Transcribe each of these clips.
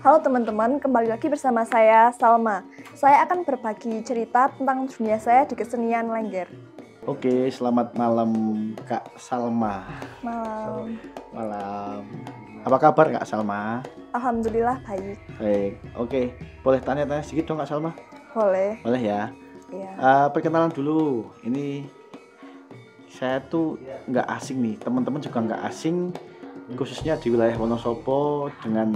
Halo teman-teman, kembali lagi bersama saya Salma. Saya akan berbagi cerita tentang dunia saya di kesenian Lengger. Oke, selamat malam Kak Salma. Malam. Malam. Apa kabar Kak Salma? Alhamdulillah baik. Baik. Oke, boleh tanya-tanya sedikit dong Kak Salma? Boleh. Boleh ya. Iya. Perkenalan dulu. Ini saya tuh nggak asing nih. Teman-teman juga nggak asing, khususnya di wilayah Wonosobo dengan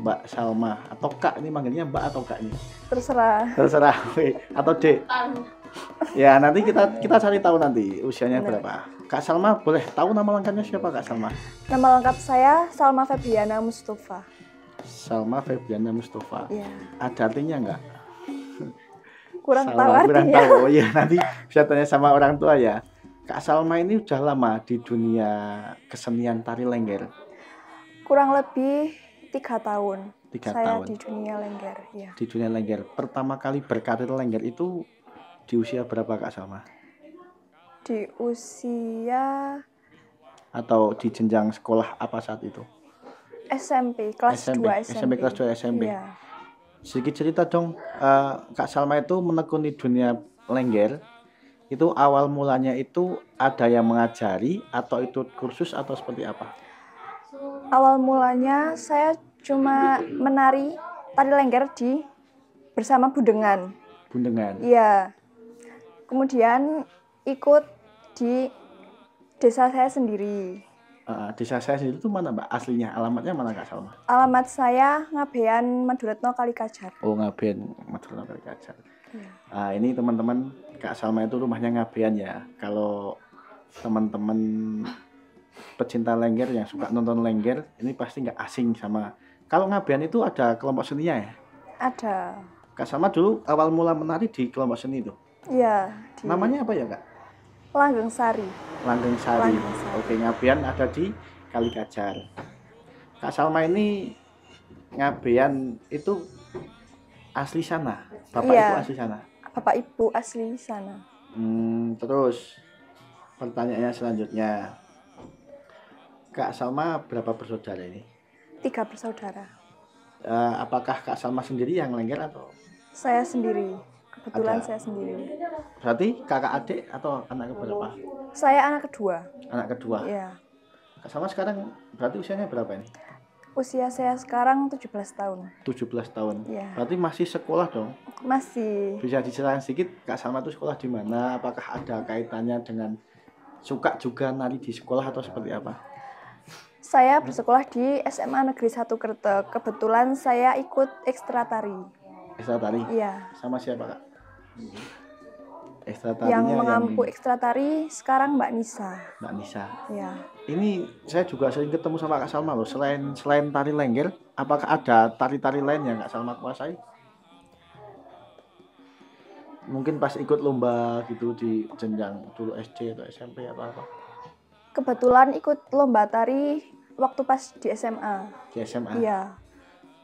Mbak Salma atau Kak. Ini manggilnya Mbak atau Kak ini? Terserah. Terserah. Atau Dek. Ya, nanti kita cari tahu nanti usianya berapa. Kak Salma, boleh tahu nama lengkapnya siapa Kak Salma? Nama lengkap saya Salma Febriana Mustafa. Salma Febriana Mustafa. Iya. Ada artinya nggak? Kurang Salma, tahu kurang artinya. tahu. Oh iya, nanti bisa tanya sama orang tua ya. Kak Salma ini udah lama di dunia kesenian tari Lengger. Kurang lebih 3 tahun. 3 saya tahun. di dunia Lengger. Iya. Di dunia Lengger. Pertama kali berkarir Lengger itu di usia berapa Kak Salma? Di usia Atau di jenjang sekolah apa saat itu? SMP, kelas 2 SMP. SMP kelas 2 SMP. Iya. Sedikit cerita dong, Kak Salma itu menekuni dunia Lengger. Itu awal mulanya itu ada yang mengajari atau itu kursus atau seperti apa? Awal mulanya saya cuma menari tari Lengger bersama Bundengan. Bundengan. Iya. Kemudian ikut di desa saya sendiri. Desa saya sendiri itu mana Mbak? Aslinya alamatnya mana Kak Salma? Alamat saya Ngabean Maduretno Kalikajar. Oh, Ngabean Maduretno Kalikajar. Iya. Ini teman-teman, Kak Salma itu rumahnya Ngabean ya. Kalau teman-teman pecinta Lengger yang suka nonton Lengger, ini pasti nggak asing sama. Kalau Ngabean itu ada kelompok seninya ya? Ada. Kak Salma dulu awal mula menari di kelompok seni itu. Iya. Namanya apa ya Kak? Langgeng Sari. Langgeng Sari. Oke, Ngabean ada di Kalikajar. Kak Salma ini Ngabean itu asli sana. Bapak Iya. Ibu asli sana. Bapak Ibu asli sana. Terus pertanyaannya selanjutnya, Kak Salma berapa bersaudara ini? 3 bersaudara. Apakah Kak Salma sendiri yang Lengger atau? Saya sendiri. Kebetulan Ada. saya sendiri. Berarti kakak adik atau anak berapa? Saya anak kedua. Anak kedua. Iya. Kak Salma sekarang berarti usianya berapa ini? Usia saya sekarang 17 tahun. 17 tahun. Iya. Berarti masih sekolah dong? Masih. Bisa diceritakan sedikit Kak Salma itu sekolah di mana? Apakah ada kaitannya dengan suka juga nari di sekolah atau seperti apa? Saya bersekolah di SMA Negeri 1 Kretek. Kebetulan saya ikut ekstra tari. Ekstra tari? Iya. Sama siapa Kak? Ekstra tarinya Yang mengampu ekstra tari sekarang Mbak Nisa. Mbak Nisa. Iya. Ini saya juga sering ketemu sama Kak Salma loh. Selain tari Lengger, apakah ada tari-tari lain yang Kak Salma kuasai? Mungkin pas ikut lomba gitu di jenjang dulu SD atau SMP atau apa? Kebetulan ikut lomba tari waktu pas di SMA. Di SMA? Iya.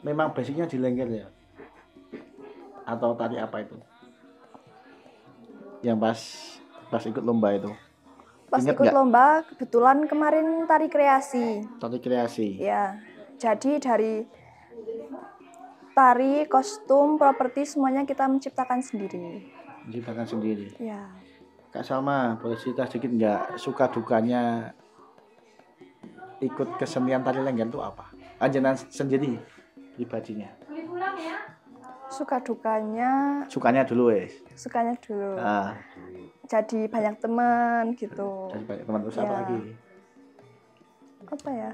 Memang basicnya di Lengger ya? Atau tari apa itu? Yang pas ikut lomba itu? Pas Ingat ikut nggak? lomba, kebetulan kemarin tari kreasi. Tari kreasi? Iya. Jadi dari tari, kostum, properti semuanya kita menciptakan sendiri. Menciptakan sendiri? Iya. Kak Salma, boleh cerita sedikit nggak suka dukanya ikut kesenian tari Lengger itu apa? Anjenan sendiri pribadinya. Suka dukanya, Sukanya dulu sukanya dulu. Nah, Jadi banyak teman gitu. dari banyak teman terus apa Ya. lagi? Apa ya?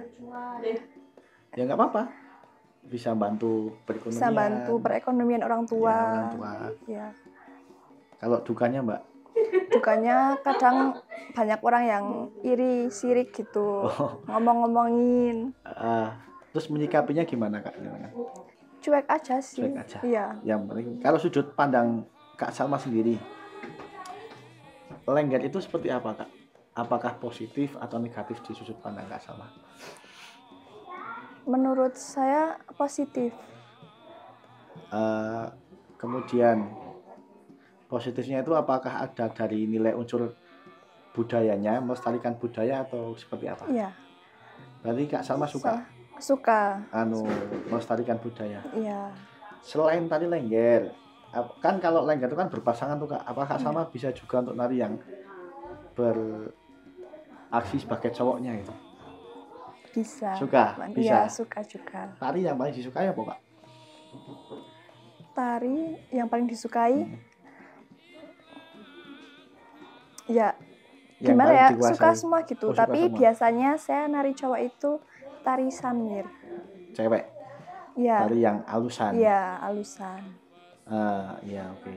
Ya nggak apa-apa. Bisa bantu perekonomian. Bisa bantu perekonomian orang tua. Ya, orang tua. Ya. Kalau dukanya Mbak? Dukanya kadang banyak orang yang iri, sirik gitu. Ngomong-ngomongin. Terus menyikapinya gimana Kak? Cuek aja sih. Cuek aja. Iya. Yang penting kalau sudut pandang Kak Salma sendiri, Lengger itu seperti apa Kak? Apakah positif atau negatif di sudut pandang Kak Salma? Menurut saya positif. Kemudian positifnya itu apakah ada dari nilai unsur budayanya, melestarikan budaya atau seperti apa? Iya. Berarti Kak Salma suka Suka. Melestarikan budaya. Iya. Selain tari lengger, kan kalau lengger itu kan berpasangan tuh Kak. Apakah Kak Salma bisa juga untuk nari yang beraksi sebagai cowoknya itu? Bisa. Suka? Iya, Bisa. suka juga. Tari yang paling disukai apa Kak? Tari yang paling disukai ya Yang gimana paling ya, dikuasai? suka semua gitu. Oh, suka Tapi semua. biasanya saya nari cowok itu tari samir. Cewek? Iya. Tari yang alusan? Iya, alusan. Iya, oke.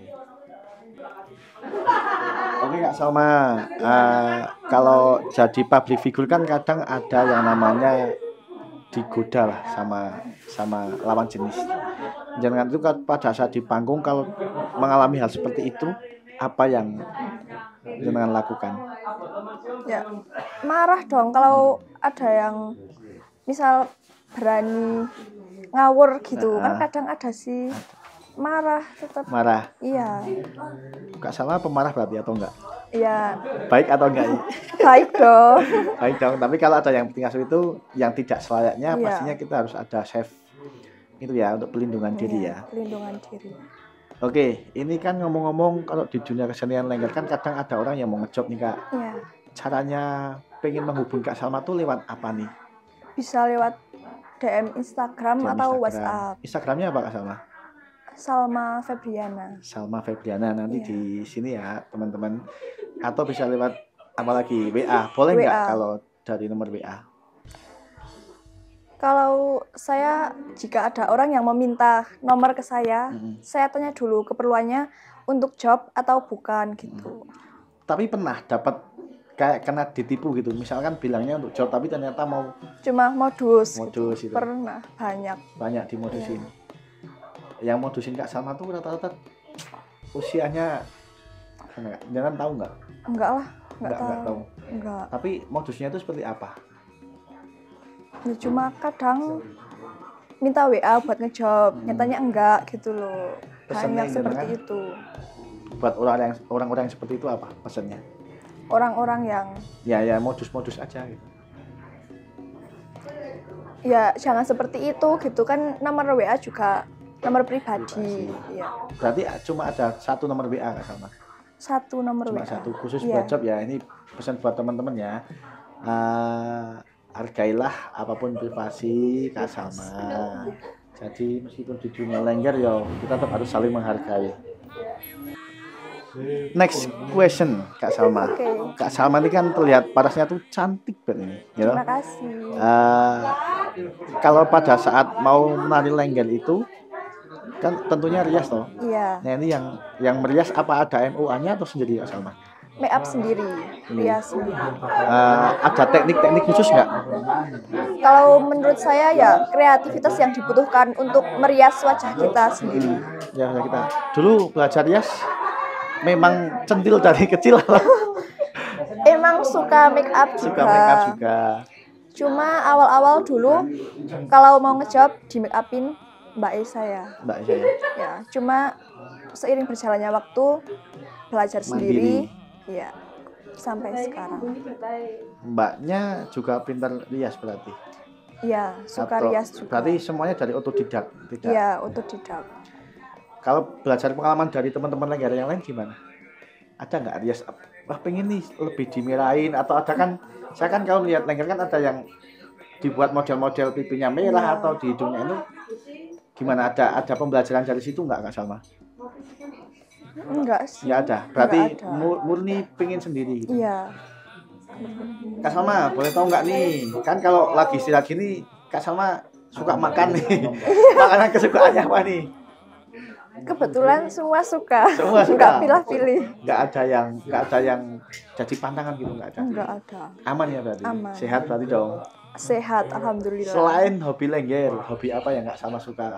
Oke Kak Salma, kalau jadi public figure kan kadang ada yang namanya digoda lah sama lawan jenis. Jangan itu kan pada saat di panggung kalau mengalami hal seperti itu, apa yang jangan lakukan? Ya, marah dong kalau ada yang misal berani ngawur gitu. Kan kadang ada sih marah tetap. Marah. Iya. Kak Salma pemarah berarti atau enggak? Iya. Baik atau enggak? Baik dong. Baik dong. Tapi kalau ada yang tinggal itu yang tidak selayaknya, Iya. pastinya kita harus ada safe itu ya untuk pelindungan diri ya. Pelindungan diri. Oke, ini kan ngomong-ngomong kalau di dunia kesenian lengger kan kadang ada orang yang mau ngejob nih Kak. Iya. Caranya pengen menghubungi Kak Salma tuh lewat apa nih? Bisa lewat DM Instagram DM atau Instagram. WhatsApp. Instagramnya apa Kak Salma? Salma Febriana. Salma Febriana nanti Iya. di sini ya teman-teman. Atau bisa lewat apa lagi? WA. Boleh nggak WA. kalau dari nomor WA? Kalau saya jika ada orang yang meminta nomor ke saya tanya dulu keperluannya untuk job atau bukan gitu. Tapi pernah dapat kayak kena ditipu gitu. Misalkan bilangnya untuk job tapi ternyata mau Cuma modus modus gitu. itu. Pernah banyak dimodusin. Yang modusin Kak Salma tuh rata-rata usianya jangan tahu nggak? Enggak lah, Nggak tahu. Enggak. Tapi modusnya itu seperti apa? Ya cuma kadang minta WA buat ngejob, nyatanya enggak gitu loh. Pesannya Banyak ini seperti kan? itu. Buat orang-orang yang seperti itu apa pesannya? Orang-orang yang Ya modus-modus aja gitu. ya jangan seperti itu gitu kan, nomor WA juga nomor pribadi. Ya. Berarti cuma ada satu nomor WA Kak Salma? Satu nomor Cuma WA. satu khusus Iya. buat job ya. Ini pesan buat teman-teman ya. Hargailah apapun privasi Kak Salma. Jadi meskipun di dunia lengger ya kita tetap harus saling menghargai. Next question Kak Salma. Oke. Kak Salma ini kan terlihat parasnya tuh cantik banget ini, ya. Terima kasih. Kalau pada saat mau menari lengger itu kan tentunya rias toh. Iya. Nah ini yang merias apa ada MUA-nya atau sendiri Kak Salma? Make up sendiri, rias sendiri. Ada teknik-teknik khusus nggak? Kalau menurut saya ya kreativitas yang dibutuhkan untuk merias wajah kita sendiri. Ya kita dulu belajar rias memang centil dari kecil. Emang suka make up juga. Suka make up juga. Cuma awal-awal dulu kalau mau ngejob di make upin Mbak saya. Mbak saya. Ya, cuma seiring berjalannya waktu belajar sendiri, ya sampai sekarang. Mbaknya juga pintar rias berarti. Iya, suka Atau rias juga. berarti semuanya dari otodidak, tidak? Iya, otodidak. Kalau belajar pengalaman dari teman-teman lengger yang lain gimana? Ada nggak rias? Wah pengen nih lebih dimerahin atau ada kan? Saya kan kalau lihat lengger kan ada yang dibuat model-model pipinya merah atau di hidungnya itu gimana? Ada pembelajaran dari situ nggak Kak Salma? Enggak sih. Ya ada. Berarti Enggak ada. murni pengen sendiri. Gitu. Iya. Kak Salma boleh tahu nggak nih? Kan kalau lagi istirahat gini Kak Salma suka makan nih. Makanan kesukaannya apa nih? Kebetulan semua suka. Semua suka. Enggak pilih-pilih. Nggak ada yang jadi pantangan gitu nggak ada. Enggak ada. Aman ya berarti. Aman. Sehat berarti dong. Sehat, alhamdulillah. Selain hobi lengger, hobi apa yang nggak Salma suka?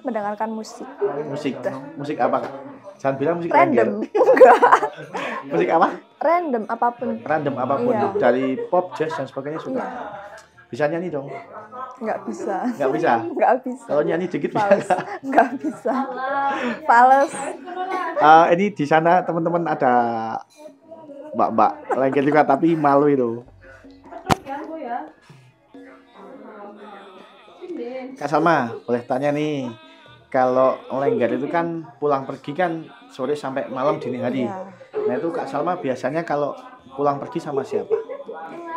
Mendengarkan musik. Musik apa Kak? Jangan bilang musik Random. lengger. Enggak. Musik apa? Random apapun. Random apapun. Iya. Dari pop, jazz dan sebagainya suka. Iya. Bisa nyanyi dong? Enggak bisa. Nggak bisa. Enggak bisa. Kalau nyanyi dikit bisa Fales. nggak? Enggak bisa. Fales. Ini di sana teman-teman ada mbak-mbak lengger juga tapi malu itu. Kak Salma, boleh tanya nih, kalau lengger itu kan pulang pergi kan sore sampai malam dini hari. Iya. Nah itu Kak Salma biasanya kalau pulang pergi sama siapa?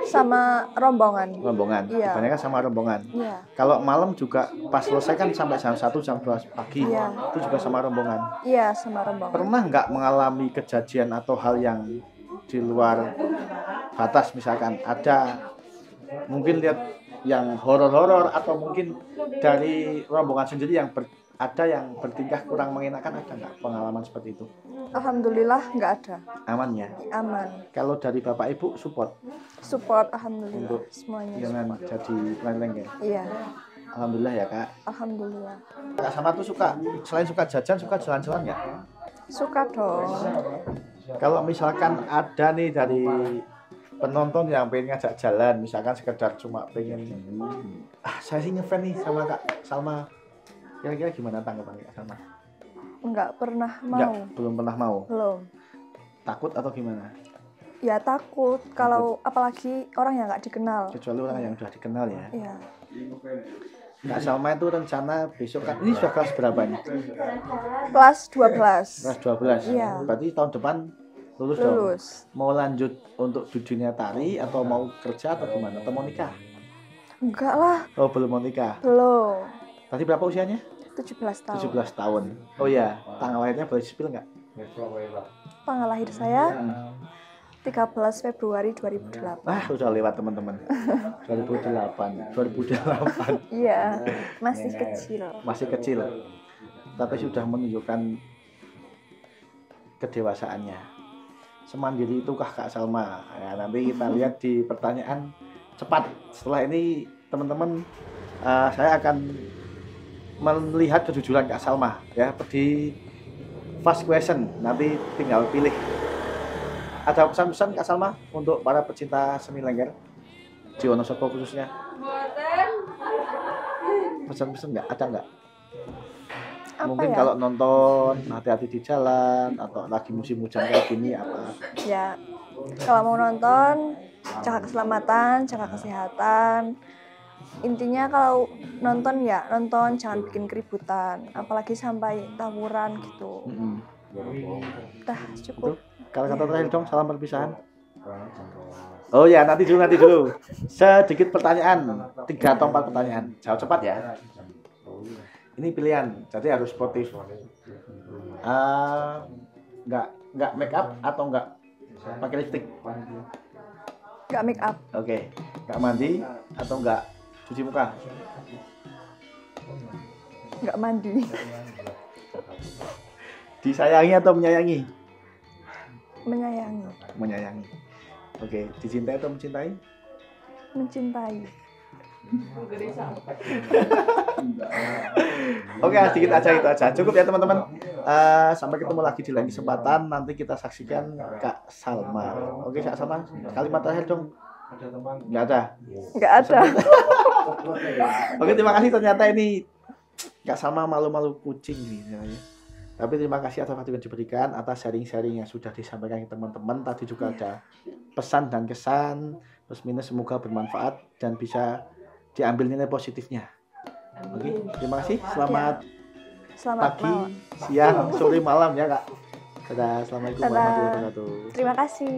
Sama rombongan. Rombongan. Iya. Kebanyakan sama rombongan. Iya. Kalau malam juga pas selesai kan sampai jam 1 jam 2 pagi. Iya. Itu juga sama rombongan. Iya, sama rombongan. Pernah nggak mengalami kejadian atau hal yang di luar batas, misalkan ada mungkin lihat yang horor-horor atau mungkin dari rombongan sendiri yang ada yang bertingkah kurang mengenakan, ada nggak pengalaman seperti itu? Alhamdulillah nggak ada. Aman ya? Aman. Kalau dari Bapak Ibu support Alhamdulillah untuk semuanya. jangan support. jadi lengger. Iya. Alhamdulillah ya Kak. Alhamdulillah. Kak Sama tuh suka, selain suka jajan, suka jalan-jalan nggak? Suka dong. Kalau misalkan ada nih dari penonton yang pengen ngajak jalan, misalkan sekedar cuma pengen, saya sih ngefans nih sama Kak Salma, kira-kira gimana tanggapan Kak Salma? Nggak pernah mau. Enggak, belum pernah mau. Belum. Takut atau gimana? Ya takut kalau apalagi orang yang nggak dikenal. Kecuali orang yang sudah dikenal ya. Iya. Kak Salma itu rencana besok kan, ini sudah kelas berapa nih? Kelas 12. Kelas 12. Iya. Berarti tahun depan lulus dong. Lulus. Mau lanjut untuk di dunia tari atau mau kerja atau gimana? Atau mau nikah? Enggak lah, Oh, belum mau nikah. belum. Tadi berapa usianya? 17 tahun. 17 tahun. Oh iya, tanggal lahirnya boleh di-spill nggak? Tanggal lahir saya 13 Februari 2008. Ah, udah lewat teman-teman. 2008. Iya, masih kecil. Masih kecil. Tapi sudah menunjukkan kedewasaannya. Semandiri itukah Kak Salma? Ya, nanti kita lihat di pertanyaan cepat. Setelah ini teman-teman, saya akan melihat kejujuran Kak Salma ya di fast question. Nanti tinggal pilih. Ada pesan-pesan Kak Salma untuk para pecinta seni lengger di Wonosobo khususnya? Pesan-pesan nggak? Ada nggak? Apa Mungkin ya? kalau nonton hati-hati di jalan atau lagi musim hujan kayak gini apa? Ya, kalau mau nonton, jaga keselamatan, jaga kesehatan. Intinya kalau nonton ya nonton, jangan bikin keributan, apalagi sampai tawuran gitu. Dah cukup. Kalau kata terakhir dong, salam perpisahan. Oh ya, nanti dulu. Sedikit pertanyaan, 3 atau 4 pertanyaan. Jawab cepat ya. Ini pilihan, jadi harus sportif. Nggak make up atau nggak pakai lipstick? Nggak make up. Oke. Nggak mandi atau nggak cuci muka? Nggak mandi. Disayangi atau menyayangi? Menyayangi. Menyayangi. Oke. Dicintai atau mencintai? Mencintai. Oke, sedikit aja itu aja. Cukup ya teman-teman. Sampai ketemu lagi di lain kesempatan. Nanti kita saksikan Kak Salma. Oke Kak Salma, kalimat terakhir dong. Nggak ada. Nggak ada. Oke, terima kasih. Ternyata ini Kak Salma malu-malu kucing nih. Tapi terima kasih atas waktu yang diberikan, atas sharing-sharing yang sudah disampaikan ke teman-teman. Tadi juga ada pesan dan kesan, plus minus, semoga bermanfaat dan bisa diambil nilai positifnya. Oke, terima kasih. Selamat Selamat pagi, malam. siang, sore, malam ya Kak. Dadah, assalamualaikum Dadah. warahmatullahi wabarakatuh. Terima kasih.